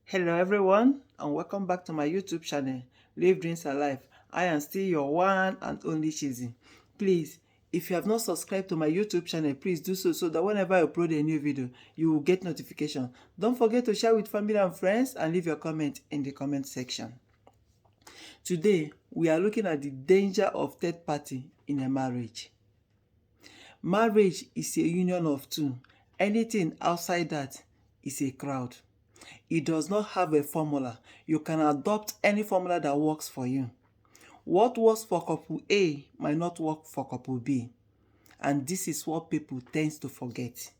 Hello everyone and welcome back to my YouTube channel, Live Dreams Alive. I am still your one and only Chizzy. Please, if you have not subscribed to my YouTube channel, please do so that whenever I upload a new video, you will get notification. Don't forget to share with family and friends and leave your comment in the comment section. Today, we are looking at the danger of third party in a marriage. Marriage is a union of two. Anything outside that is a crowd. It does not have a formula. You can adopt any formula that works for you. What works for couple A might not work for couple B. And this is what people tend to forget.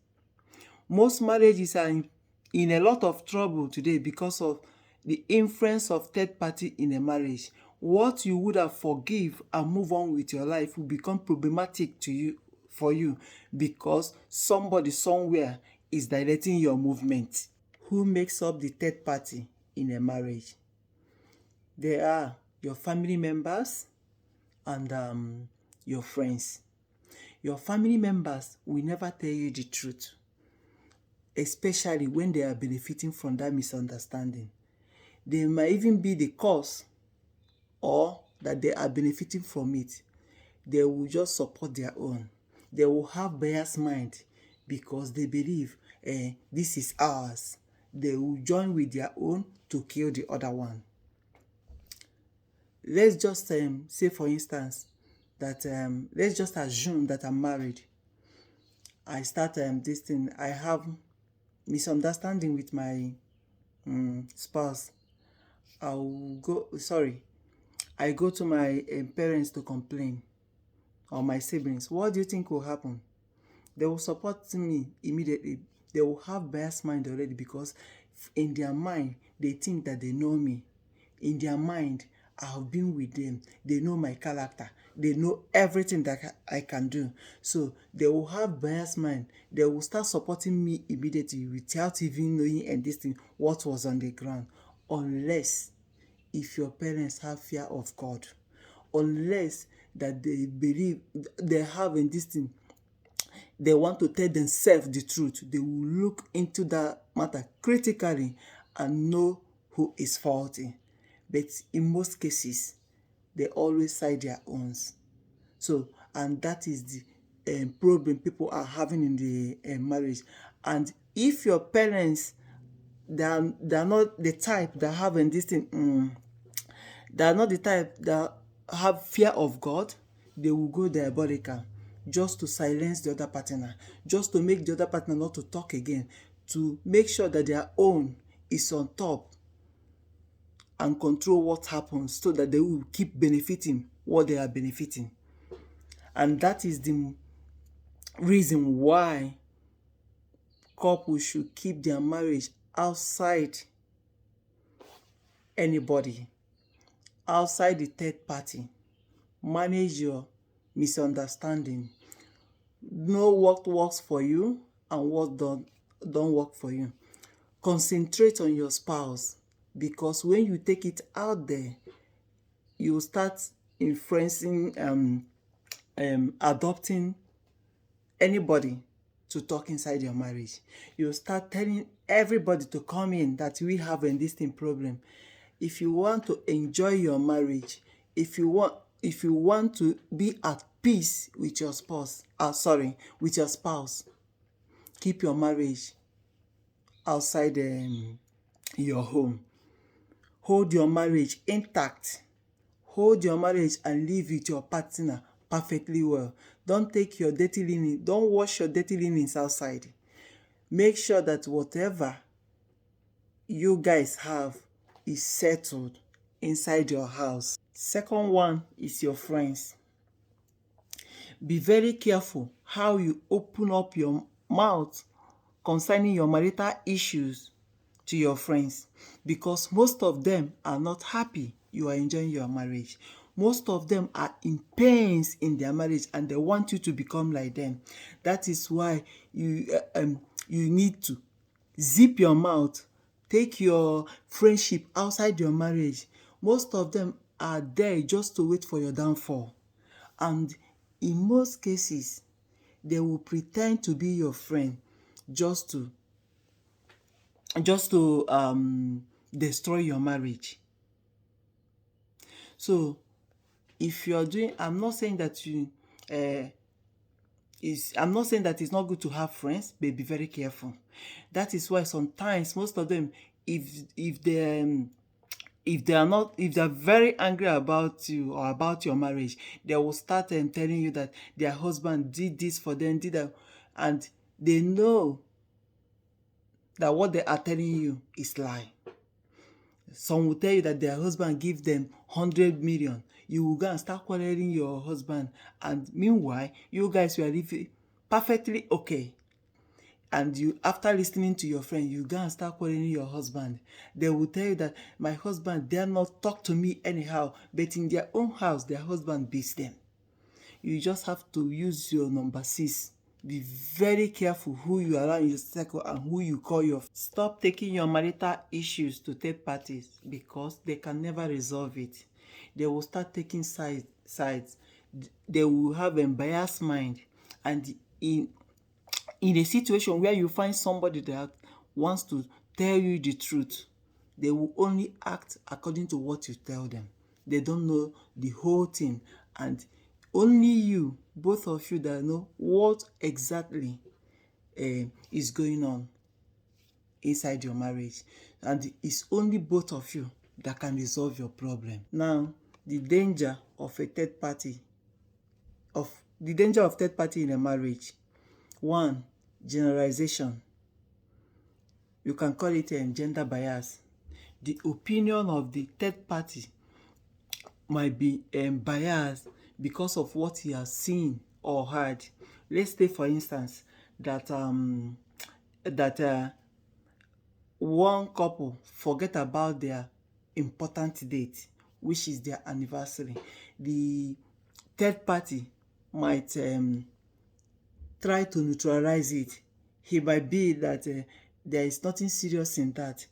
Most marriages are in a lot of trouble today because of the influence of third party in a marriage. What you would have forgive and move on with your life will become problematic for you because somebody somewhere is directing your movement. Who makes up the third party in a marriage? They are your family members and your friends. Your family members will never tell you the truth, especially when they are benefiting from that misunderstanding. They might even be the cause or that they are benefiting from it. They will just support their own. They will have biased mind because they believe this is ours. They will join with their own to kill the other one. Let's just say, for instance, that let's just assume that I'm married. I start this thing. I have misunderstanding with my spouse. I go to my parents to complain, or my siblings. What do you think will happen? They will support me immediately. They will have biased mind already because in their mind, they think that they know me. In their mind, I have been with them. They know my character. They know everything that I can do. So they will have biased mind. They will start supporting me immediately without even knowing and this thing what was on the ground. Unless if your parents have fear of God. Unless that they believe they have in this thing, they want to tell themselves the truth. They will look into that matter critically and know who is faulty. But in most cases, they always side their owns. So, and that is the problem people are having in the marriage. And if your parents, they're not the type that have in this thing, they are not the type that have fear of God, they will go diabolical just to silence the other partner, just to make the other partner not to talk again, to make sure that their own is on top and control what happens so that they will keep benefiting what they are benefiting. And that is the reason why couples should keep their marriage outside anybody, outside the third party. Manage your misunderstanding. Know what works for you and what don't work for you. Concentrate on your spouse, because when you take it out there, you start influencing adopting anybody to talk inside your marriage. You start telling everybody to come in that we have a distinct problem. If you want to enjoy your marriage, if you want to be at peace with your with your spouse, keep your marriage outside your home. Hold your marriage intact. Hold your marriage and live with your partner perfectly well. Don't take your dirty linen. Don't wash your dirty linens outside. Make sure that whatever you guys have is settled inside your house. Second one is your friends. Be very careful how you open up your mouth concerning your marital issues to your friends, because most of them are not happy you are enjoying your marriage. Most of them are in pains in their marriage and they want you to become like them. That is why you need to zip your mouth. Take your friendship outside your marriage. Most of them are there just to wait for your downfall. And in most cases, they will pretend to be your friend just to destroy your marriage. So if you are doing, I'm not saying that I'm not saying that it's not good to have friends, but be very careful. That is why sometimes most of them, if they are not, if they are very angry about you or about your marriage, they will start telling you that their husband did this for them, did that, and they know that what they are telling you is lie. Some will tell you that their husband give them 100 million. You will go and start quarreling your husband, and meanwhile you guys were living perfectly okay. And you, after listening to your friend, you go and start quarreling your husband. They will tell you that my husband dare not talk to me anyhow, but in their own house their husband beats them. You just have to use your number 6. Be very careful who you allow in your circle and who you call your. Stop taking your marital issues to third parties, because they can never resolve it. They will start taking sides. They will have a biased mind, and in a situation where you find somebody that wants to tell you the truth, they will only act according to what you tell them. They don't know the whole thing, and only you, both of you, that know what exactly is going on inside your marriage, and it's only both of you that can resolve your problem. Now, the danger of third party in a marriage. 1, generalization. You can call it gender bias. The opinion of the third party might be biased because of what he has seen or heard. Let's say, for instance, that one couple forget about their important date, which is their anniversary. The third party might try to neutralize it. He might be that there is nothing serious in that.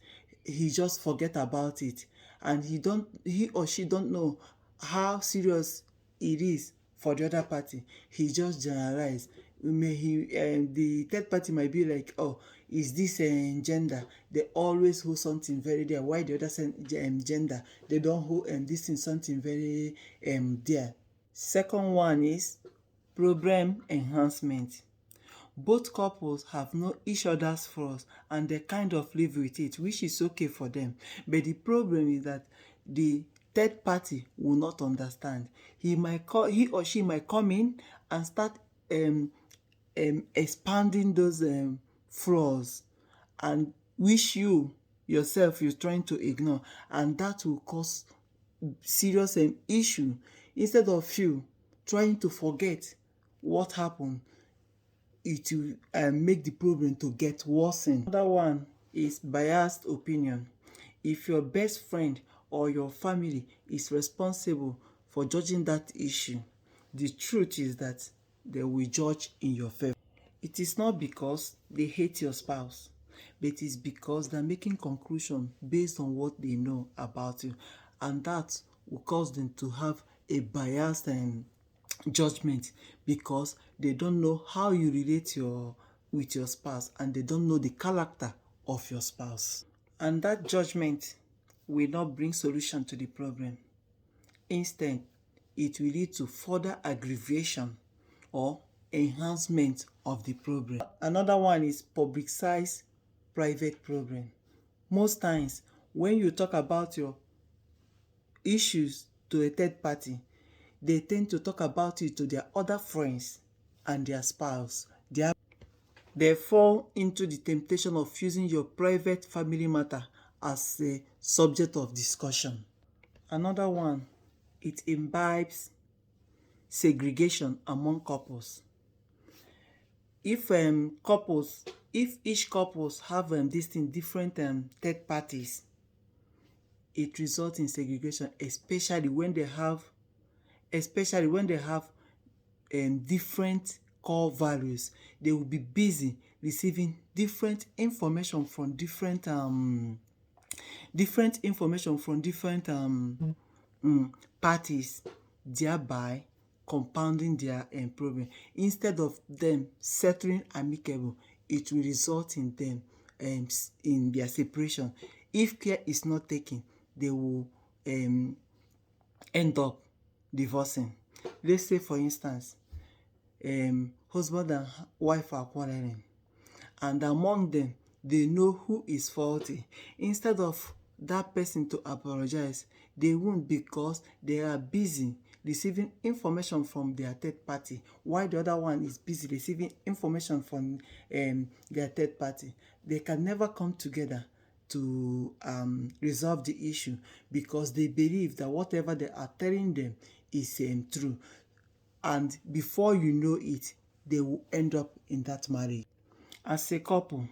He just forget about it, and he or she don't know how serious it is for the other party. He just generalize. The third party might be like, oh, is this gender? They always hold something very there. Why the other gender, they don't hold this thing something very there. Second one is problem enhancement. Both couples have known each other's flaws and they kind of live with it, which is okay for them. But the problem is that the third party will not understand. He or she might come in and start expanding those flaws, and which you yourself you're trying to ignore, and that will cause serious issue. Instead of you trying to forget what happened, it will make the problem to get worsened. Another one is biased opinion. If your best friend or your family is responsible for judging that issue, the truth is that they will judge in your favor. It is not because they hate your spouse, but it's because they're making conclusions based on what they know about you, and that will cause them to have a biased judgment, because they don't know how you relate with your spouse, and they don't know the character of your spouse. And that judgment will not bring solution to the problem. Instead, it will lead to further aggravation or enhancement of the problem. Another one is publicize private problem. Most times when you talk about your issues to a third party, they tend to talk about it to their other friends and their spouse. They fall into the temptation of using your private family matter as a subject of discussion. Another one, it imbibes segregation among couples. If each couples have different third parties, it results in segregation, especially when they have different core values. They will be busy receiving different information from different parties, thereby compounding their problem. Instead of them settling amicable, it will result in them in their separation. if care is not taken, they will end up divorcing. Let's say, for instance, husband and wife are quarreling, and among them, they know who is faulty. Instead of that person to apologize, they won't, because they are busy receiving information from their third party, while the other one is busy receiving information from their third party. They can never come together to resolve the issue, because they believe that whatever they are telling them is true. And before you know it, they will end up in that marriage. As a couple,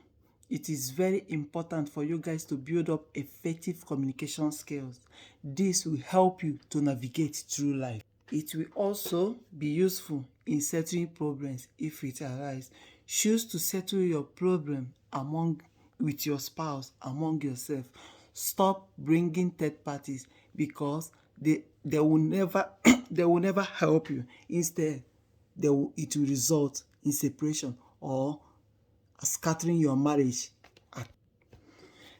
it is very important for you guys to build up effective communication skills. This will help you to navigate through life. It will also be useful in settling problems if it arises. Choose to settle your problem with your spouse, among yourself. Stop bringing third parties, because they will never they will never help you. Instead, it will result in separation or scattering your marriage.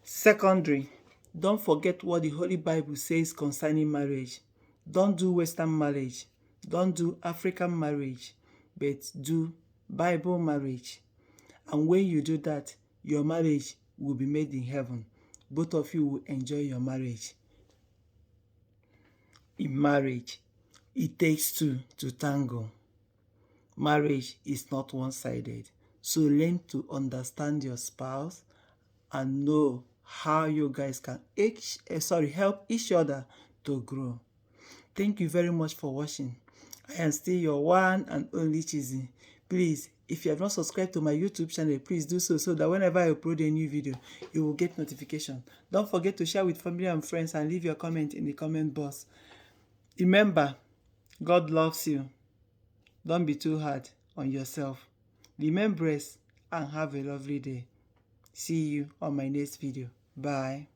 Secondary, don't forget what the Holy Bible says concerning marriage. Don't do Western marriage. Don't do African marriage, but do Bible marriage. And when you do that, your marriage will be made in heaven. Both of you will enjoy your marriage. In marriage, it takes two to tango. Marriage is not one-sided. So learn to understand your spouse and know how you guys can help each other to grow. Thank you very much for watching. I am still your one and only Chizzy. Please, if you have not subscribed to my YouTube channel, please do so that whenever I upload a new video, you will get notification. Don't forget to share with family and friends and leave your comment in the comment box. Remember, God loves you. Don't be too hard on yourself. Remain blessed and have a lovely day. See you on my next video. Bye.